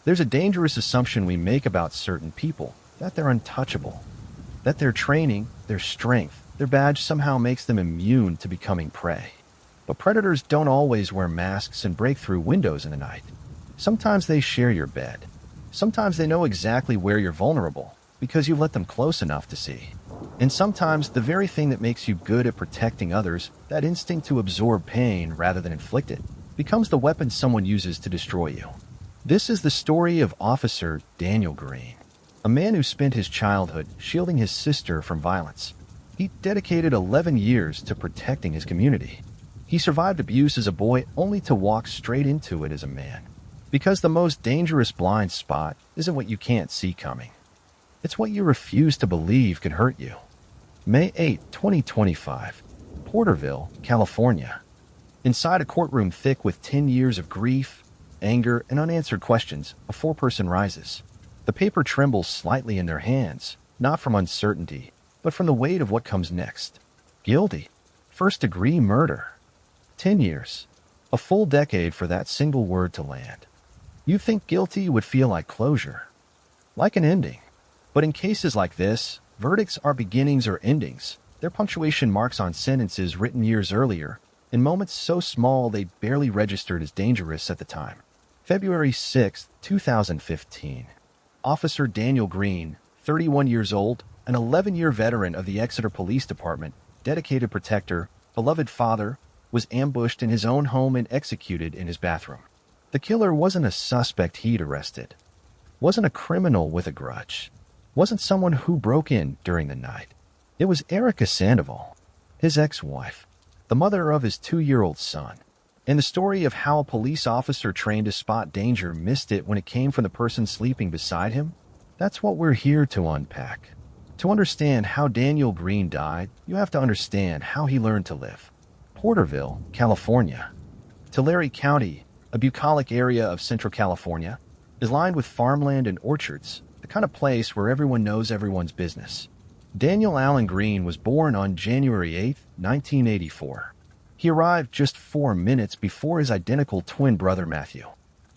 There's a dangerous assumption we make about certain people, that they're untouchable, that their training, their strength, their badge somehow makes them immune to becoming prey. But predators don't always wear masks and break through windows in the night. Sometimes they share your bed. Sometimes they know exactly where you're vulnerable, because you've let them close enough to see. And sometimes the very thing that makes you good at protecting others, that instinct to absorb pain rather than inflict it, becomes the weapon someone uses to destroy you. This is the story of Officer Daniel Green, a man who spent his childhood shielding his sister from violence. He dedicated 11 years to protecting his community. He survived abuse as a boy only to walk straight into it as a man. Because the most dangerous blind spot isn't what you can't see coming. It's what you refuse to believe could hurt you. May 8, 2025, Porterville, California. Inside a courtroom thick with 10 years of grief, anger, and unanswered questions, a four-person rises. The paper trembles slightly in their hands, not from uncertainty, but from the weight of what comes next. Guilty. First-degree murder. 10 years. A full decade for that single word to land. You think guilty would feel like closure, like an ending. But in cases like this, verdicts are beginnings or endings. They're punctuation marks on sentences written years earlier, in moments so small they barely registered as dangerous at the time. February 6, 2015. Officer Daniel Green, 31 years old, an 11-year veteran of the Exeter Police Department, dedicated protector, beloved father, was ambushed in his own home and executed in his bathroom. The killer wasn't a suspect he'd arrested, wasn't a criminal with a grudge, wasn't someone who broke in during the night. It was Erica Sandoval, his ex-wife, the mother of his 2-year-old son. And the story of how a police officer trained to spot danger missed it when it came from the person sleeping beside him, that's what we're here to unpack. To understand how Daniel Green died, you have to understand how he learned to live. Porterville, California. Tulare County, a bucolic area of Central California, is lined with farmland and orchards, the kind of place where everyone knows everyone's business. Daniel Allen Green was born on January 8, 1984. He arrived just 4 minutes before his identical twin brother Matthew.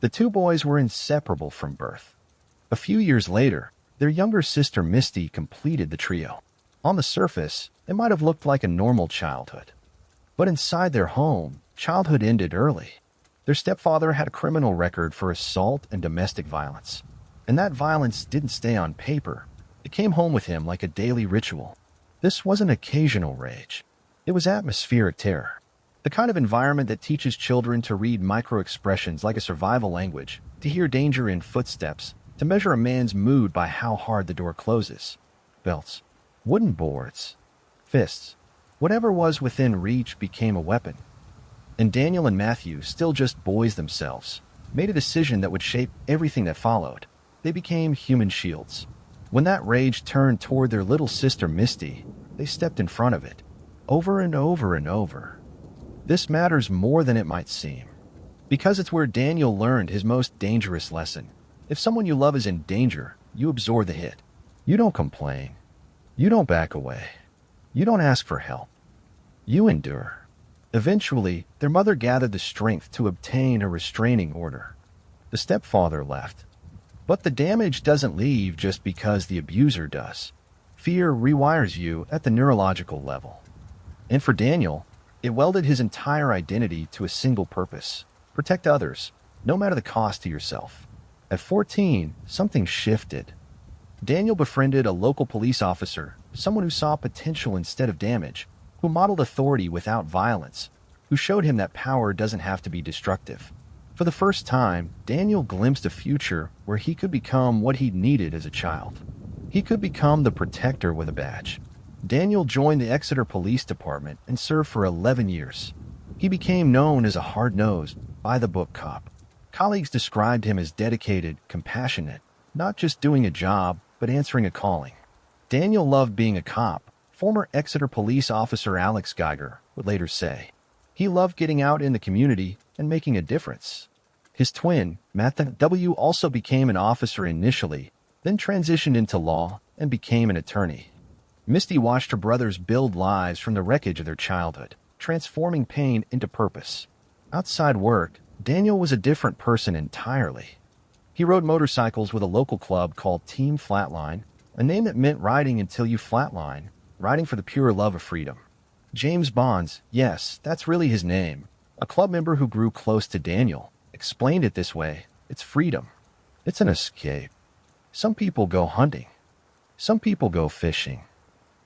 The two boys were inseparable from birth. A few years later, their younger sister Misty completed the trio. On the surface, it might have looked like a normal childhood. But inside their home, childhood ended early. Their stepfather had a criminal record for assault and domestic violence. And that violence didn't stay on paper. It came home with him like a daily ritual. This wasn't occasional rage. It was atmospheric terror. The kind of environment that teaches children to read micro-expressions like a survival language, to hear danger in footsteps, to measure a man's mood by how hard the door closes. Belts, wooden boards, fists. Whatever was within reach became a weapon. And Daniel and Matthew, still just boys themselves, made a decision that would shape everything that followed. They became human shields. When that rage turned toward their little sister Misty, they stepped in front of it, over and over and over. This matters more than it might seem, because it's where Daniel learned his most dangerous lesson. If someone you love is in danger, you absorb the hit. You don't complain. You don't back away. You don't ask for help. You endure. Eventually, their mother gathered the strength to obtain a restraining order. The stepfather left. But the damage doesn't leave just because the abuser does. Fear rewires you at the neurological level. And for Daniel, it welded his entire identity to a single purpose: protect others, no matter the cost to yourself. At 14, something shifted. Daniel befriended a local police officer, someone who saw potential instead of damage, who modeled authority without violence, who showed him that power doesn't have to be destructive. For the first time, Daniel glimpsed a future where he could become what he'd needed as a child. He could become the protector with a badge. Daniel joined the Exeter Police Department and served for 11 years. He became known as a hard-nosed, by-the-book cop. Colleagues described him as dedicated, compassionate, not just doing a job, but answering a calling. Daniel loved being a cop. Former Exeter police officer Alex Geiger would later say. He loved getting out in the community and making a difference. His twin, Matt W., also became an officer initially, then transitioned into law and became an attorney. Misty watched her brothers build lives from the wreckage of their childhood, transforming pain into purpose. Outside work, Daniel was a different person entirely. He rode motorcycles with a local club called Team Flatline, a name that meant riding until you flatline, riding for the pure love of freedom. James Bonds, yes, that's really his name, a club member who grew close to Daniel, explained it this way: it's freedom. It's an escape. Some people go hunting. Some people go fishing.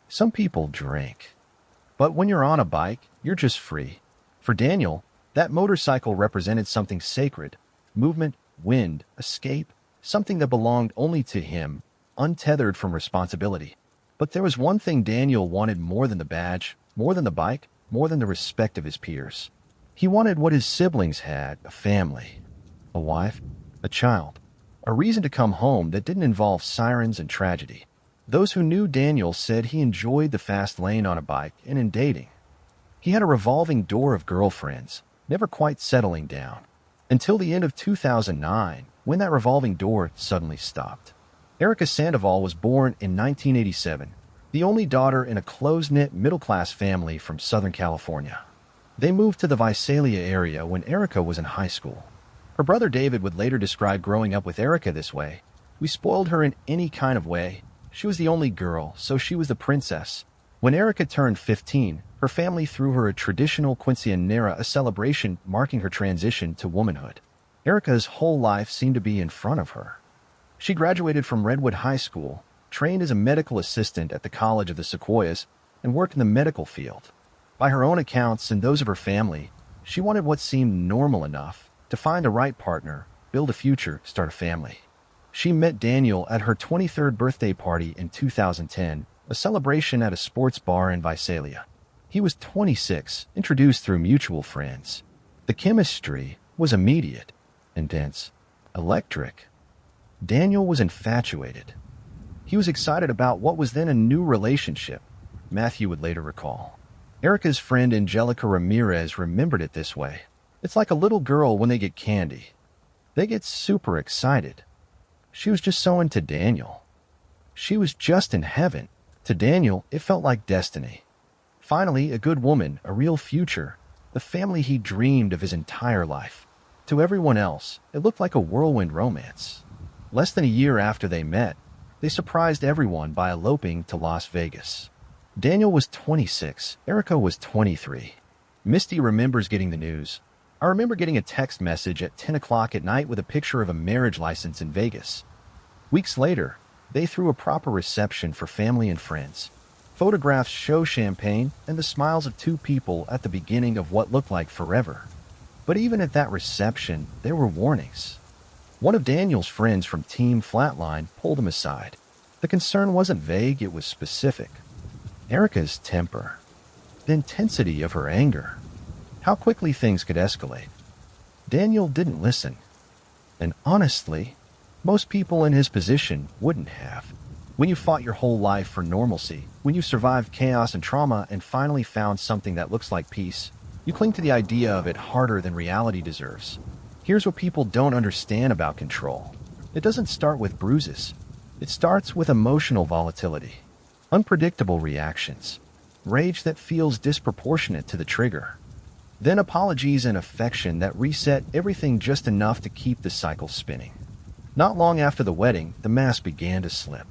Some people drink. But when you're on a bike, you're just free. For Daniel, that motorcycle represented something sacred: movement, wind, escape, something that belonged only to him, untethered from responsibility. But there was one thing Daniel wanted more than the badge, more than the bike, more than the respect of his peers. He wanted what his siblings had: a family, a wife, a child, a reason to come home that didn't involve sirens and tragedy. Those who knew Daniel said he enjoyed the fast lane on a bike and in dating. He had a revolving door of girlfriends, never quite settling down, until the end of 2009, when that revolving door suddenly stopped. Erica Sandoval was born in 1987, the only daughter in a close-knit middle-class family from Southern California. They moved to the Visalia area when Erica was in high school. Her brother David would later describe growing up with Erica this way: "We spoiled her in any kind of way. She was the only girl, so she was the princess." When Erica turned 15, her family threw her a traditional quinceañera, a celebration marking her transition to womanhood. Erica's whole life seemed to be in front of her. She graduated from Redwood High School, trained as a medical assistant at the College of the Sequoias, and worked in the medical field. By her own accounts and those of her family, she wanted what seemed normal enough: to find the right partner, build a future, start a family. She met Daniel at her 23rd birthday party in 2010, a celebration at a sports bar in Visalia. He was 26, introduced through mutual friends. The chemistry was immediate, intense, electric. Daniel was infatuated. He was excited about what was then a new relationship, Matthew would later recall. Erica's friend Angelica Ramirez remembered it this way: "It's like a little girl when they get candy. They get super excited." She was just so into Daniel. She was just in heaven. To Daniel, it felt like destiny. Finally, a good woman, a real future, the family he dreamed of his entire life. To everyone else, it looked like a whirlwind romance. Less than a year after they met, they surprised everyone by eloping to Las Vegas. Daniel was 26, Erica was 23. Misty remembers getting the news. "I remember getting a text message at 10 o'clock at night with a picture of a marriage license in Vegas." Weeks later, they threw a proper reception for family and friends. Photographs show champagne and the smiles of two people at the beginning of what looked like forever. But even at that reception, there were warnings. One of Daniel's friends from Team Flatline pulled him aside. The concern wasn't vague, it was specific. Erica's temper, the intensity of her anger, how quickly things could escalate. Daniel didn't listen. And honestly, most people in his position wouldn't have. When you fought your whole life for normalcy, when you survived chaos and trauma and finally found something that looks like peace, you cling to the idea of it harder than reality deserves. Here's what people don't understand about control. It doesn't start with bruises. It starts with emotional volatility, unpredictable reactions, rage that feels disproportionate to the trigger, then apologies and affection that reset everything just enough to keep the cycle spinning. Not long after the wedding, the mask began to slip.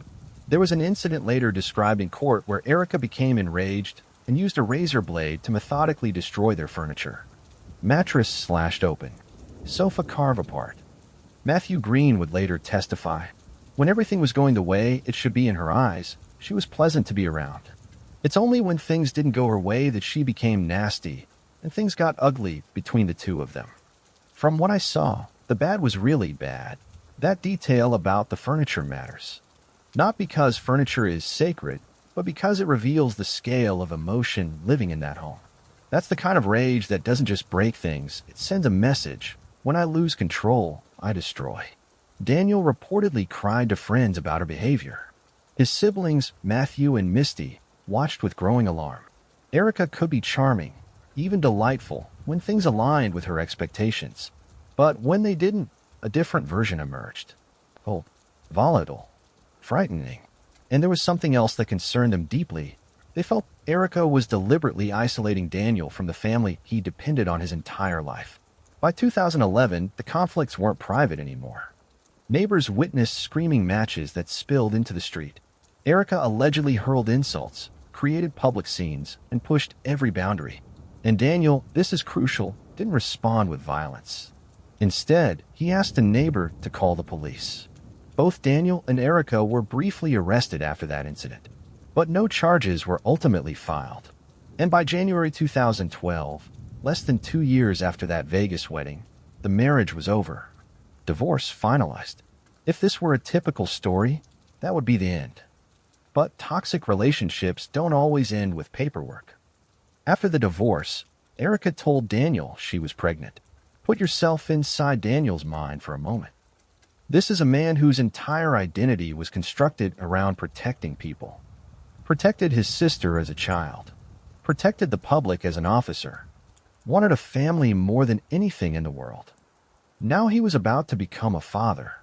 There was an incident later described in court where Erica became enraged and used a razor blade to methodically destroy their furniture. Mattress slashed open, sofa carved apart. Matthew Green would later testify, "When everything was going the way it should be in her eyes, she was pleasant to be around. It's only when things didn't go her way that she became nasty, and things got ugly between the two of them." From what I saw, the bad was really bad. That detail about the furniture matters. Not because furniture is sacred, but because it reveals the scale of emotion living in that home. That's the kind of rage that doesn't just break things, it sends a message. When I lose control, I destroy. Daniel reportedly cried to friends about her behavior. His siblings, Matthew and Misty, watched with growing alarm. Erica could be charming, even delightful, when things aligned with her expectations. But when they didn't, a different version emerged. Cold, volatile, frightening. And there was something else that concerned them deeply. They felt Erica was deliberately isolating Daniel from the family he depended on his entire life. By 2011, the conflicts weren't private anymore. Neighbors witnessed screaming matches that spilled into the street. Erica allegedly hurled insults, created public scenes, and pushed every boundary. And Daniel, this is crucial, didn't respond with violence. Instead, he asked a neighbor to call the police. Both Daniel and Erica were briefly arrested after that incident, but no charges were ultimately filed. And by January 2012, less than 2 years after that Vegas wedding, the marriage was over. Divorce finalized. If this were a typical story, that would be the end. But toxic relationships don't always end with paperwork. After the divorce, Erica told Daniel she was pregnant. Put yourself inside Daniel's mind for a moment. This is a man whose entire identity was constructed around protecting people. Protected his sister as a child. Protected the public as an officer. Wanted a family more than anything in the world. Now he was about to become a father.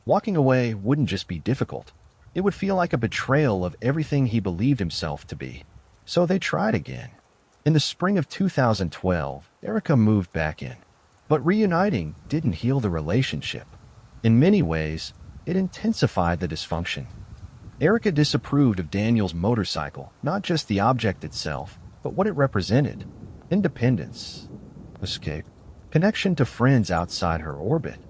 Walking away wouldn't just be difficult. It would feel like a betrayal of everything he believed himself to be. So they tried again. In the spring of 2012, Erica moved back in. But reuniting didn't heal the relationship. In many ways, it intensified the dysfunction. Erica disapproved of Daniel's motorcycle, not just the object itself, but what it represented. Independence, escape, connection to friends outside her orbit.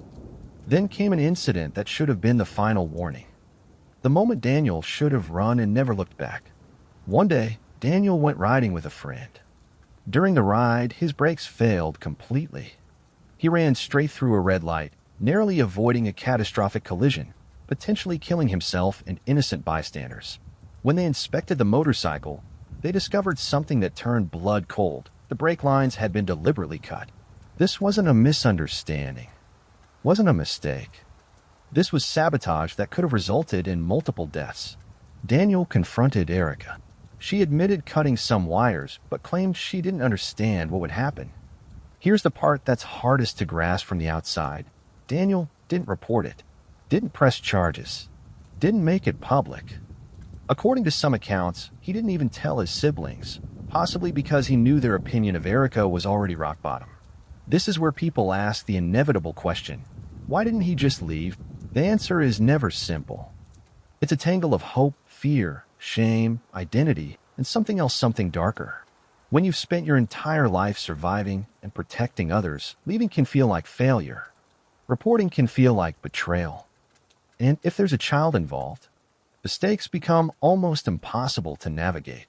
Then came an incident that should have been the final warning. The moment Daniel should have run and never looked back. One day, Daniel went riding with a friend. During the ride, his brakes failed completely. He ran straight through a red light, narrowly avoiding a catastrophic collision, potentially killing himself and innocent bystanders. When they inspected the motorcycle, they discovered something that turned blood cold. The brake lines had been deliberately cut. This wasn't a misunderstanding. Wasn't a mistake. This was sabotage that could have resulted in multiple deaths. Daniel confronted Erica. She admitted cutting some wires, but claimed she didn't understand what would happen. Here's the part that's hardest to grasp from the outside. Daniel didn't report it, didn't press charges, didn't make it public. According to some accounts, he didn't even tell his siblings, possibly because he knew their opinion of Erica was already rock bottom. This is where people ask the inevitable question, why didn't he just leave? The answer is never simple. It's a tangle of hope, fear, shame, identity, and something else, something darker. When you've spent your entire life surviving and protecting others, leaving can feel like failure. Reporting can feel like betrayal. And if there's a child involved, the stakes become almost impossible to navigate.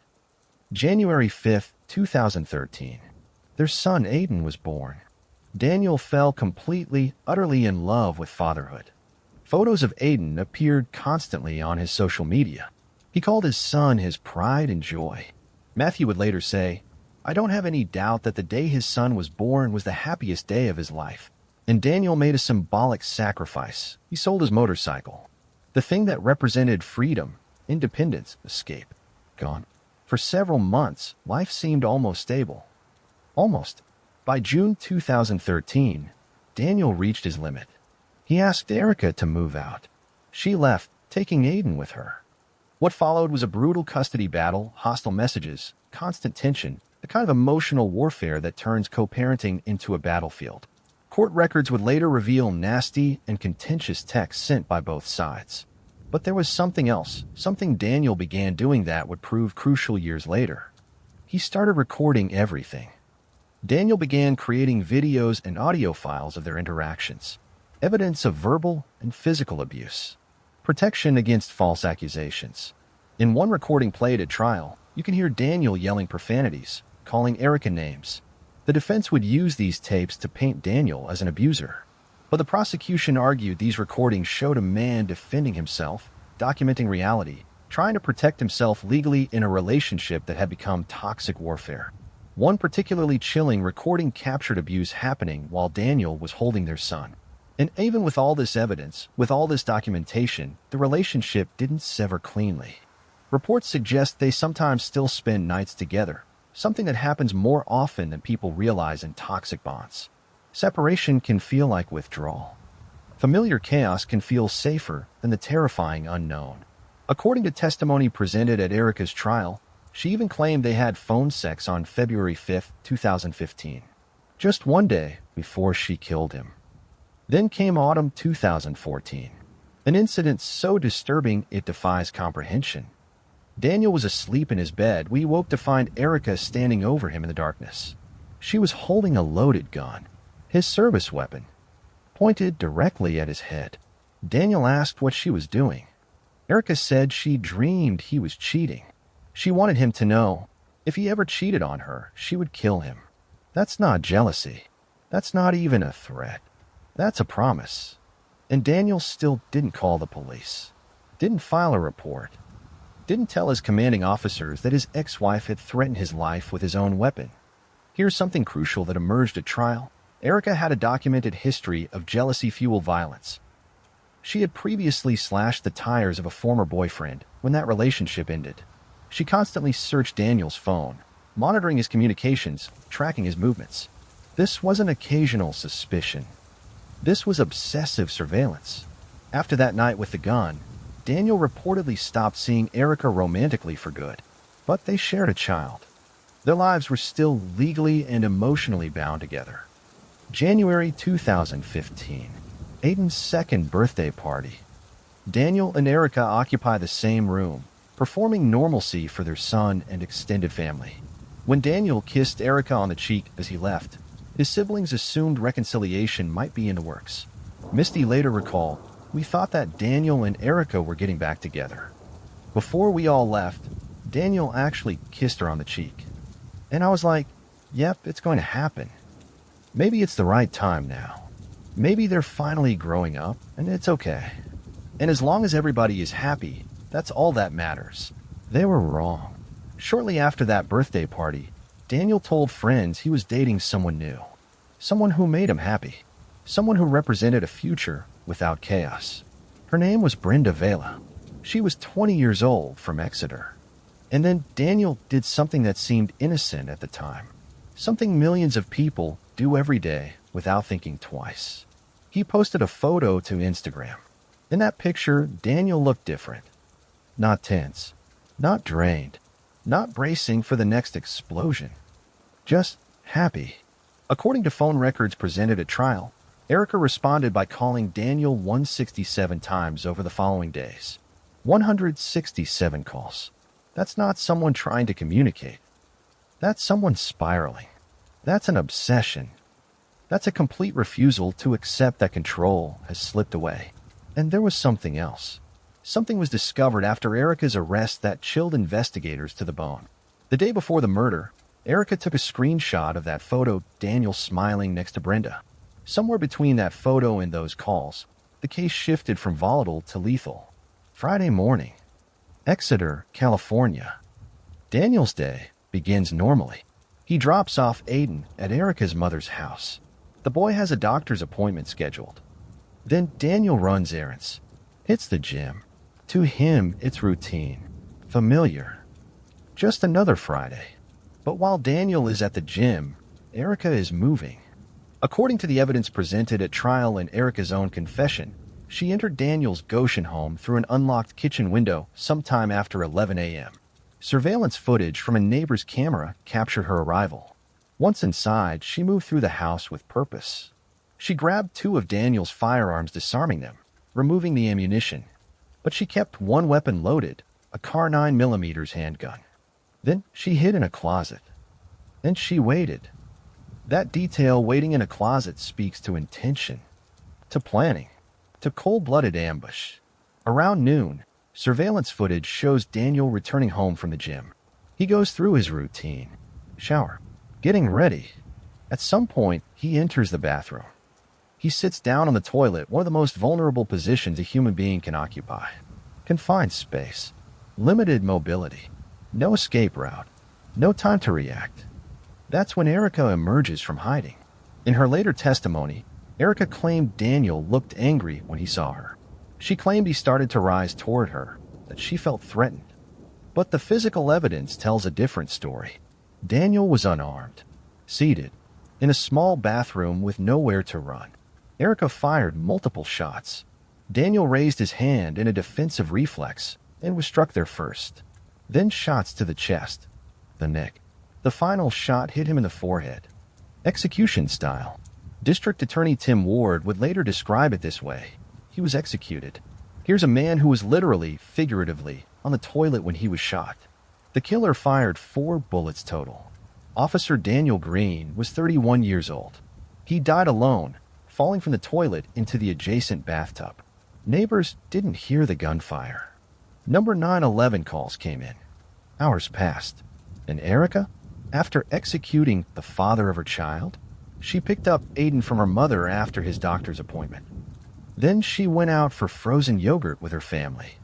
January 5th, 2013. Their son Aiden was born. Daniel fell completely, utterly in love with fatherhood. Photos of Aiden appeared constantly on his social media. He called his son his pride and joy. Matthew would later say, "I don't have any doubt that the day his son was born was the happiest day of his life." And Daniel made a symbolic sacrifice. He sold his motorcycle. The thing that represented freedom, independence, escape. Gone. For several months, life seemed almost stable. Almost. By June 2013, Daniel reached his limit. He asked Erica to move out. She left, taking Aiden with her. What followed was a brutal custody battle, hostile messages, constant tension, the kind of emotional warfare that turns co-parenting into a battlefield. Court records would later reveal nasty and contentious texts sent by both sides. But there was something else, something Daniel began doing that would prove crucial years later. He started recording everything. Daniel began creating videos and audio files of their interactions, evidence of verbal and physical abuse, protection against false accusations. In one recording played at trial, you can hear Daniel yelling profanities, calling Erica names. The defense would use these tapes to paint Daniel as an abuser. But the prosecution argued these recordings showed a man defending himself, documenting reality, trying to protect himself legally in a relationship that had become toxic warfare. One particularly chilling recording captured abuse happening while Daniel was holding their son. And even with all this evidence, with all this documentation, the relationship didn't sever cleanly. Reports suggest they sometimes still spend nights together, something that happens more often than people realize in toxic bonds. Separation can feel like withdrawal. Familiar chaos can feel safer than the terrifying unknown. According to testimony presented at Erica's trial, she even claimed they had phone sex on February 5, 2015, just one day before she killed him. Then came autumn 2014, an incident so disturbing it defies comprehension. Daniel was asleep in his bed. We woke to find Erica standing over him in the darkness. She was holding a loaded gun, his service weapon, pointed directly at his head. Daniel asked what she was doing. Erica said she dreamed he was cheating. She wanted him to know if he ever cheated on her, she would kill him. That's not jealousy. That's not even a threat. That's a promise. And Daniel still didn't call the police, didn't file a report, didn't tell his commanding officers that his ex-wife had threatened his life with his own weapon. Here's something crucial that emerged at trial. Erica had a documented history of jealousy-fueled violence. She had previously slashed the tires of a former boyfriend when that relationship ended. She constantly searched Daniel's phone, monitoring his communications, tracking his movements. This wasn't occasional suspicion. This was obsessive surveillance. After that night with the gun, Daniel reportedly stopped seeing Erica romantically for good, but they shared a child. Their lives were still legally and emotionally bound together. January 2015, Aiden's second birthday party. Daniel and Erica occupy the same room, performing normalcy for their son and extended family. When Daniel kissed Erica on the cheek as he left, his siblings assumed reconciliation might be in the works. Misty later recalled, "We thought that Daniel and Erica were getting back together. Before we all left, Daniel actually kissed her on the cheek. And I was like, yep, it's going to happen. Maybe it's the right time now. Maybe they're finally growing up, and it's okay. And as long as everybody is happy, that's all that matters." They were wrong. Shortly after that birthday party, Daniel told friends he was dating someone new. Someone who made him happy. Someone who represented a future without chaos. Her name was Brenda Vela. She was 20 years old, from Exeter. And then Daniel did something that seemed innocent at the time. Something millions of people do every day without thinking twice. He posted a photo to Instagram. In that picture, Daniel looked different. Not tense, not drained, not bracing for the next explosion. Just happy. According to phone records presented at trial, Erica responded by calling Daniel 167 times over the following days. 167 calls. That's not someone trying to communicate. That's someone spiraling. That's an obsession. That's a complete refusal to accept that control has slipped away. And there was something else. Something was discovered after Erica's arrest that chilled investigators to the bone. The day before the murder, Erica took a screenshot of that photo, Daniel smiling next to Brenda. Somewhere between that photo and those calls, the case shifted from volatile to lethal. Friday morning, Exeter, California. Daniel's day begins normally. He drops off Aiden at Erica's mother's house. The boy has a doctor's appointment scheduled. Then Daniel runs errands, hits the gym. To him, it's routine, familiar. Just another Friday. But while Daniel is at the gym, Erica is moving. According to the evidence presented at trial and Erica's own confession, she entered Daniel's Goshen home through an unlocked kitchen window sometime after 11 a.m. Surveillance footage from a neighbor's camera captured her arrival. Once inside, she moved through the house with purpose. She grabbed two of Daniel's firearms, disarming them, removing the ammunition. But she kept one weapon loaded, a Car 9mm handgun. Then she hid in a closet. Then she waited. That detail, waiting in a closet, speaks to intention, to planning, to cold-blooded ambush. Around noon, surveillance footage shows Daniel returning home from the gym. He goes through his routine. Shower. Getting ready. At some point, he enters the bathroom. He sits down on the toilet, one of the most vulnerable positions a human being can occupy. Confined space. Limited mobility. No escape route. No time to react. That's when Erica emerges from hiding. In her later testimony, Erica claimed Daniel looked angry when he saw her. She claimed he started to rise toward her, that she felt threatened. But the physical evidence tells a different story. Daniel was unarmed, seated, in a small bathroom with nowhere to run. Erica fired multiple shots. Daniel raised his hand in a defensive reflex and was struck there first. Then shots to the chest, the neck. The final shot hit him in the forehead. Execution style. District Attorney Tim Ward would later describe it this way. He was executed. Here's a man who was literally, figuratively, on the toilet when he was shot. The killer fired 4 bullets total. Officer Daniel Green was 31 years old. He died alone, falling from the toilet into the adjacent bathtub. Neighbors didn't hear the gunfire. Number 911 calls came in. Hours passed. And Erica? After executing the father of her child, she picked up Aiden from her mother after his doctor's appointment. Then she went out for frozen yogurt with her family.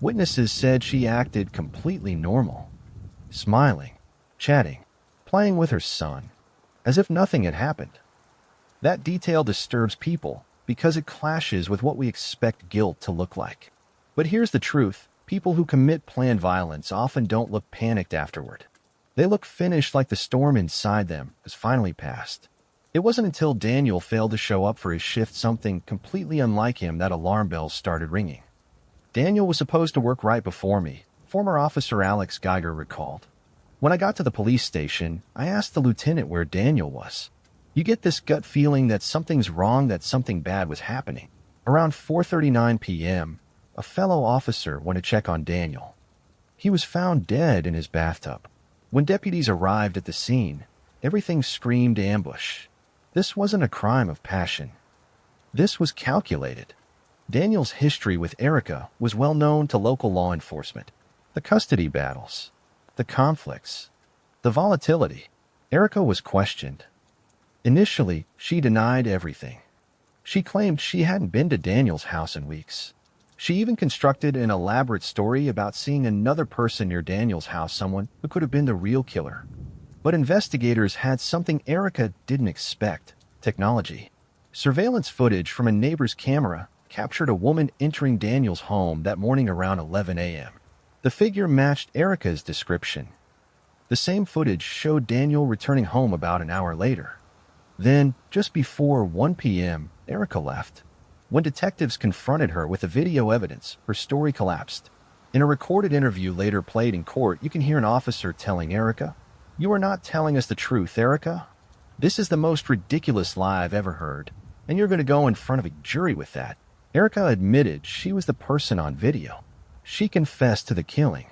Witnesses said she acted completely normal, smiling, chatting, playing with her son, as if nothing had happened. That detail disturbs people because it clashes with what we expect guilt to look like. But here's the truth. People who commit planned violence often don't look panicked afterward. They look finished, like the storm inside them has finally passed. It wasn't until Daniel failed to show up for his shift, something completely unlike him, that alarm bells started ringing. Daniel was supposed to work right before me, former Officer Alex Geiger recalled. When I got to the police station, I asked the lieutenant where Daniel was. You get this gut feeling that something's wrong, that something bad was happening. Around 4:39 p.m., a fellow officer went to check on Daniel. He was found dead in his bathtub. When deputies arrived at the scene, everything screamed ambush. This wasn't a crime of passion. This was calculated. Daniel's history with Erica was well known to local law enforcement. The custody battles, the conflicts, the volatility. Erica was questioned. Initially, she denied everything. She claimed she hadn't been to Daniel's house in weeks. She even constructed an elaborate story about seeing another person near Daniel's house, someone who could have been the real killer. But investigators had something Erica didn't expect: technology. Surveillance footage from a neighbor's camera captured a woman entering Daniel's home that morning around 11 a.m. The figure matched Erica's description. The same footage showed Daniel returning home about an hour later. Then, just before 1 p.m., Erica left. When detectives confronted her with the video evidence, her story collapsed. In a recorded interview later played in court, you can hear an officer telling Erica, "You are not telling us the truth, Erica. This is the most ridiculous lie I've ever heard, and you're going to go in front of a jury with that." Erica admitted she was the person on video. She confessed to the killing.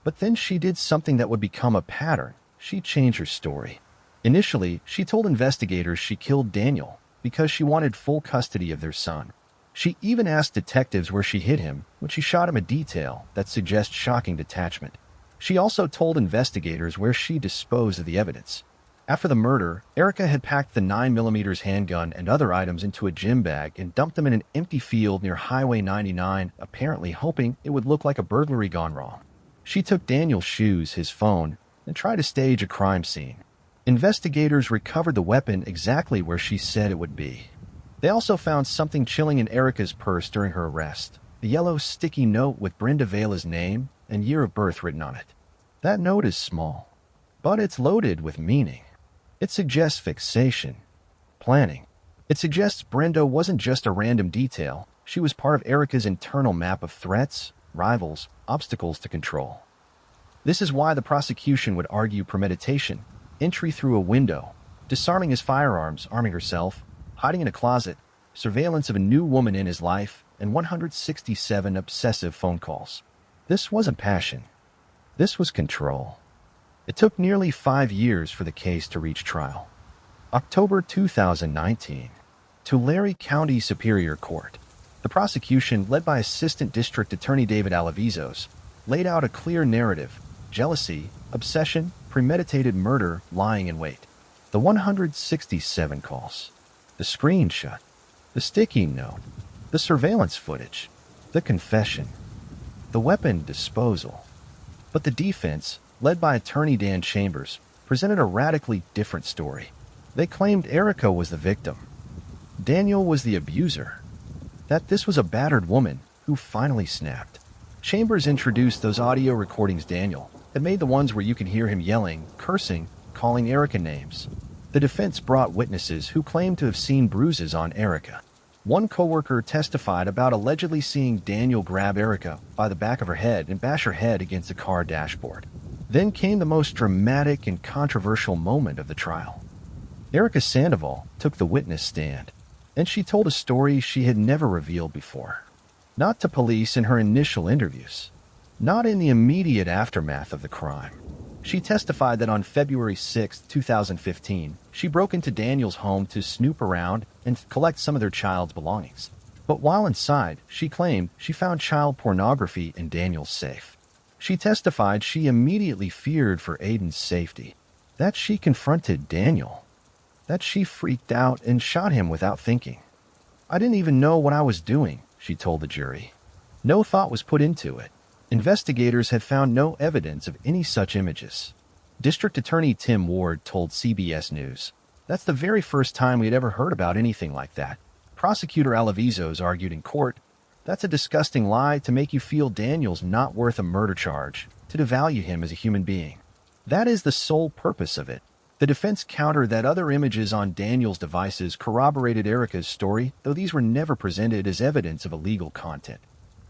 But then she did something that would become a pattern. She changed her story. Initially, she told investigators she killed Daniel because she wanted full custody of their son. She even asked detectives where she hid him when she shot him, a detail that suggests shocking detachment. She also told investigators where she disposed of the evidence. After the murder, Erica had packed the 9mm handgun and other items into a gym bag and dumped them in an empty field near Highway 99, apparently hoping it would look like a burglary gone wrong. She took Daniel's shoes, his phone, and tried to stage a crime scene. Investigators recovered the weapon exactly where she said it would be. They also found something chilling in Erica's purse during her arrest: a yellow sticky note with Brenda Vela's name and year of birth written on it. That note is small, but it's loaded with meaning. It suggests fixation, planning. It suggests Brenda wasn't just a random detail. She was part of Erica's internal map of threats, rivals, obstacles to control. This is why the prosecution would argue premeditation, entry through a window, disarming his firearms, arming herself, hiding in a closet, surveillance of a new woman in his life, and 167 obsessive phone calls. This wasn't passion. This was control. It took nearly 5 years for the case to reach trial. October 2019, Tulare County Superior Court. The prosecution, led by Assistant District Attorney David Alavizos, laid out a clear narrative: jealousy, obsession, premeditated murder, lying in wait. The 167 calls, the screenshot, the sticky note, the surveillance footage, the confession, the weapon disposal. But the defense, led by attorney Dan Chambers, presented a radically different story. They claimed Erica was the victim. Daniel was the abuser. That this was a battered woman who finally snapped. Chambers introduced those audio recordings Daniel had made, the ones where you can hear him yelling, cursing, calling Erica names. The defense brought witnesses who claimed to have seen bruises on Erica. One coworker testified about allegedly seeing Daniel grab Erica by the back of her head and bash her head against the car dashboard. Then came the most dramatic and controversial moment of the trial. Erica Sandoval took the witness stand, and she told a story she had never revealed before. Not to police in her initial interviews. Not in the immediate aftermath of the crime. She testified that on February 6, 2015, she broke into Daniel's home to snoop around and collect some of their child's belongings. But while inside, she claimed she found child pornography in Daniel's safe. She testified she immediately feared for Aiden's safety, that she confronted Daniel, that she freaked out and shot him without thinking. I didn't even know what I was doing, she told the jury. No thought was put into it. Investigators had found no evidence of any such images. District Attorney Tim Ward told CBS News, "That's the very first time we had ever heard about anything like that." Prosecutor Alavizos argued in court, "That's a disgusting lie to make you feel Daniel's not worth a murder charge, to devalue him as a human being. That is the sole purpose of it." The defense countered that other images on Daniel's devices corroborated Erica's story, though these were never presented as evidence of illegal content.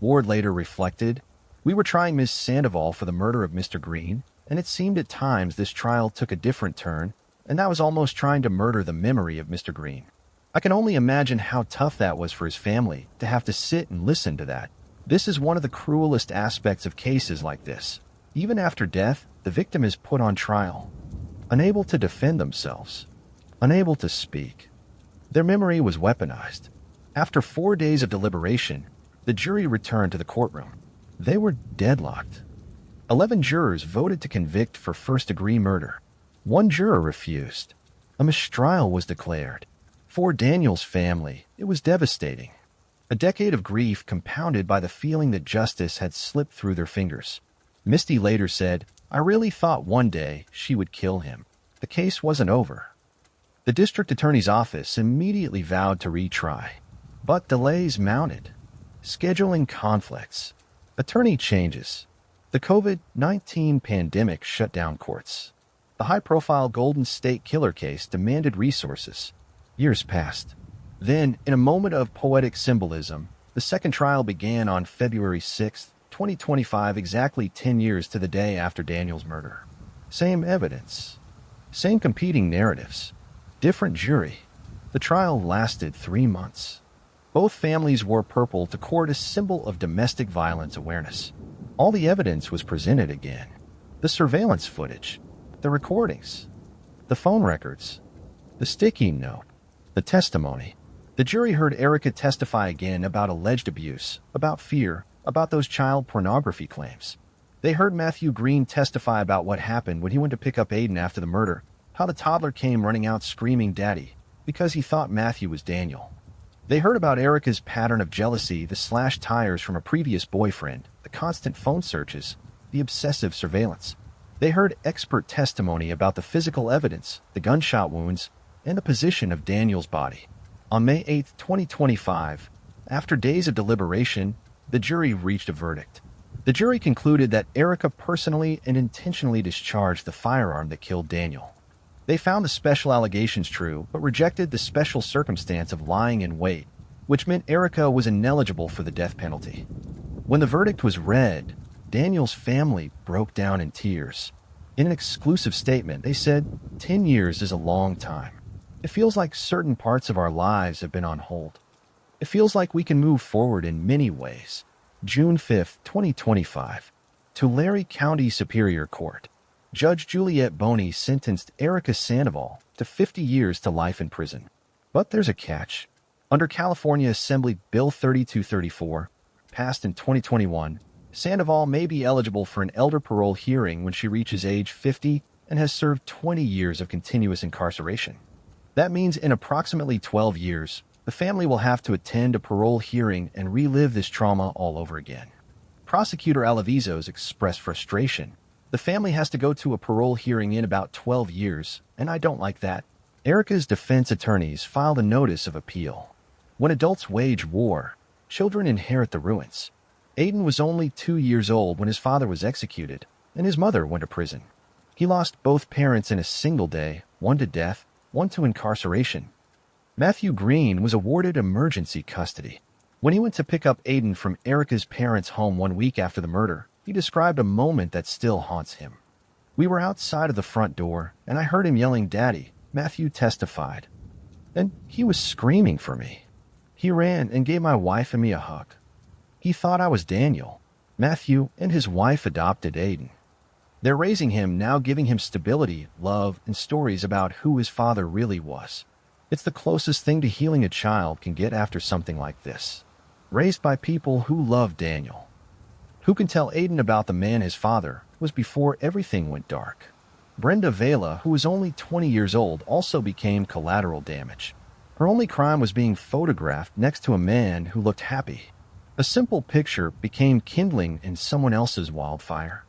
Ward later reflected, "We were trying Ms. Sandoval for the murder of Mr. Green, and it seemed at times this trial took a different turn, and that was almost trying to murder the memory of Mr. Green. I can only imagine how tough that was for his family, to have to sit and listen to that. This is one of the cruelest aspects of cases like this. Even after death, the victim is put on trial, unable to defend themselves, unable to speak. Their memory was weaponized. After 4 days of deliberation, the jury returned to the courtroom. They were deadlocked. 11 jurors voted to convict for first-degree murder. 1 juror refused. A mistrial was declared. For Daniel's family, it was devastating. A decade of grief compounded by the feeling that justice had slipped through their fingers. Misty later said, "I really thought one day she would kill him. The case wasn't over." The district attorney's office immediately vowed to retry. But delays mounted. Scheduling conflicts. Attorney changes. The COVID-19 pandemic shut down courts. The high-profile Golden State Killer case demanded resources. Years passed. Then, in a moment of poetic symbolism, the second trial began on February 6, 2025, exactly 10 years to the day after Daniel's murder. Same evidence. Same competing narratives. Different jury. The trial lasted 3 months. Both families wore purple to court, a symbol of domestic violence awareness. All the evidence was presented again. The surveillance footage, the recordings, the phone records, the sticky note, the testimony. The jury heard Erica testify again about alleged abuse, about fear, about those child pornography claims. They heard Matthew Green testify about what happened when he went to pick up Aiden after the murder, how the toddler came running out screaming "Daddy," because he thought Matthew was Daniel. They heard about Erica's pattern of jealousy, the slashed tires from a previous boyfriend, the constant phone searches, the obsessive surveillance. They heard expert testimony about the physical evidence, the gunshot wounds, and the position of Daniel's body. On May 8, 2025, after days of deliberation, the jury reached a verdict. The jury concluded that Erica personally and intentionally discharged the firearm that killed Daniel. They found the special allegations true, but rejected the special circumstance of lying in wait, which meant Erica was ineligible for the death penalty. When the verdict was read, Daniel's family broke down in tears. In an exclusive statement, they said, "10 years is a long time. It feels like certain parts of our lives have been on hold. It feels like we can move forward in many ways." June 5, 2025. Tulare County Superior Court. Judge Juliette Boney sentenced Erica Sandoval to 50 years to life in prison. But there's a catch. Under California Assembly Bill 3234, passed in 2021, Sandoval may be eligible for an elder parole hearing when she reaches age 50 and has served 20 years of continuous incarceration. That means in approximately 12 years, the family will have to attend a parole hearing and relive this trauma all over again. Prosecutor Alavizos expressed frustration. "The family has to go to a parole hearing in about 12 years, and I don't like that." Erica's defense attorneys filed a notice of appeal. When adults wage war, children inherit the ruins. Aiden was only 2 years old when his father was executed, and his mother went to prison. He lost both parents in a single day, one to death, one to incarceration. Matthew Green was awarded emergency custody. When he went to pick up Aiden from Erica's parents' home 1 week after the murder, he described a moment that still haunts him. "We were outside of the front door, and I heard him yelling 'Daddy,' Matthew testified. And he was screaming for me. He ran and gave my wife and me a hug. He thought I was Daniel. Matthew and his wife adopted Aiden. They're raising him now, giving him stability, love, and stories about who his father really was. It's the closest thing to healing a child can get after something like this. Raised by people who love Daniel. Who can tell Aiden about the man his father was before everything went dark. Brenda Vela, who was only 20 years old, also became collateral damage. Her only crime was being photographed next to a man who looked happy. A simple picture became kindling in someone else's wildfire.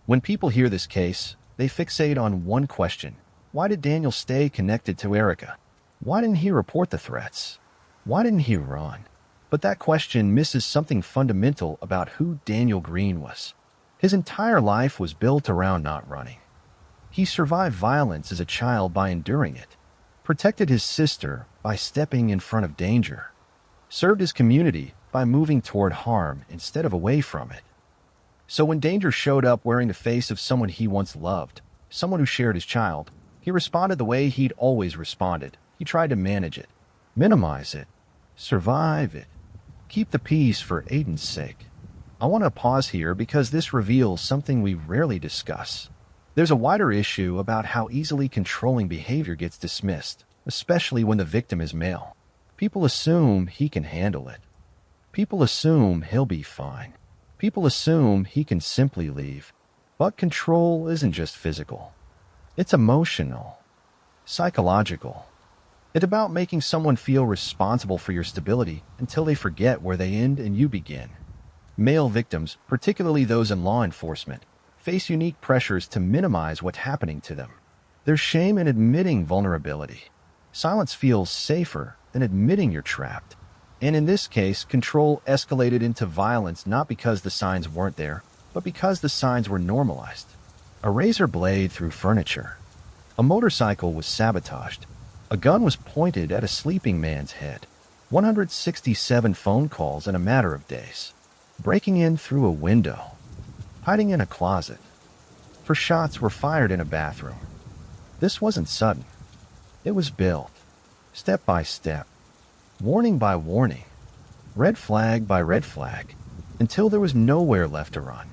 When people hear this case, they fixate on one question. Why did Daniel stay connected to Erica? Why didn't he report the threats? Why didn't he run? But that question misses something fundamental about who Daniel Green was. His entire life was built around not running. He survived violence as a child by enduring it, protected his sister by stepping in front of danger, served his community by moving toward harm instead of away from it. So when danger showed up wearing the face of someone he once loved, someone who shared his child, he responded the way he'd always responded. He tried to manage it, minimize it, survive it, keep the peace for Aiden's sake. I want to pause here because this reveals something we rarely discuss. There's a wider issue about how easily controlling behavior gets dismissed, especially when the victim is male. People assume he can handle it. People assume he'll be fine. People assume he can simply leave. But control isn't just physical. It's emotional, psychological. It's about making someone feel responsible for your stability until they forget where they end and you begin. Male victims, particularly those in law enforcement, face unique pressures to minimize what's happening to them. There's shame in admitting vulnerability. Silence feels safer than admitting you're trapped. And in this case, control escalated into violence not because the signs weren't there, but because the signs were normalized. A razor blade through furniture. A motorcycle was sabotaged. A gun was pointed at a sleeping man's head. 167 phone calls in a matter of days. Breaking in through a window. Hiding in a closet. 4 shots were fired in a bathroom. This wasn't sudden. It was built, step by step. Warning by warning, red flag by red flag, until there was nowhere left to run.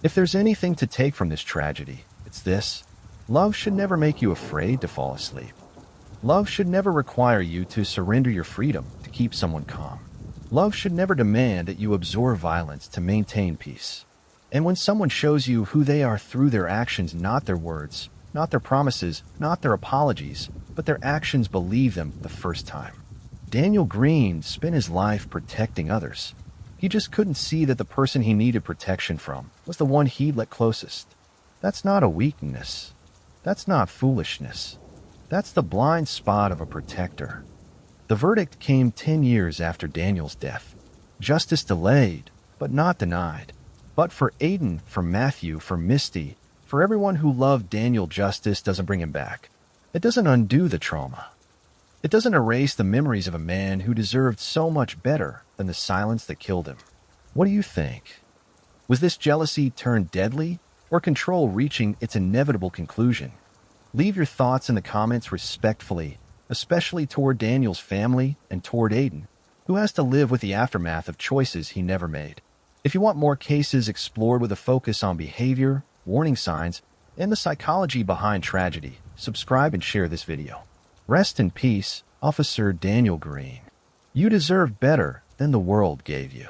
If there's anything to take from this tragedy, it's this. Love should never make you afraid to fall asleep. Love should never require you to surrender your freedom to keep someone calm. Love should never demand that you absorb violence to maintain peace. And when someone shows you who they are through their actions, not their words, not their promises, not their apologies, but their actions, believe them the first time. Daniel Green spent his life protecting others. He just couldn't see that the person he needed protection from was the one he'd let closest. That's not a weakness. That's not foolishness. That's the blind spot of a protector. The verdict came 10 years after Daniel's death. Justice delayed, but not denied. But for Aiden, for Matthew, for Misty, for everyone who loved Daniel, justice doesn't bring him back. It doesn't undo the trauma. It doesn't erase the memories of a man who deserved so much better than the silence that killed him. What do you think? Was this jealousy turned deadly, or control reaching its inevitable conclusion? Leave your thoughts in the comments respectfully, especially toward Daniel's family and toward Aiden, who has to live with the aftermath of choices he never made. If you want more cases explored with a focus on behavior, warning signs, and the psychology behind tragedy, subscribe and share this video. Rest in peace, Officer Daniel Green. You deserve better than the world gave you.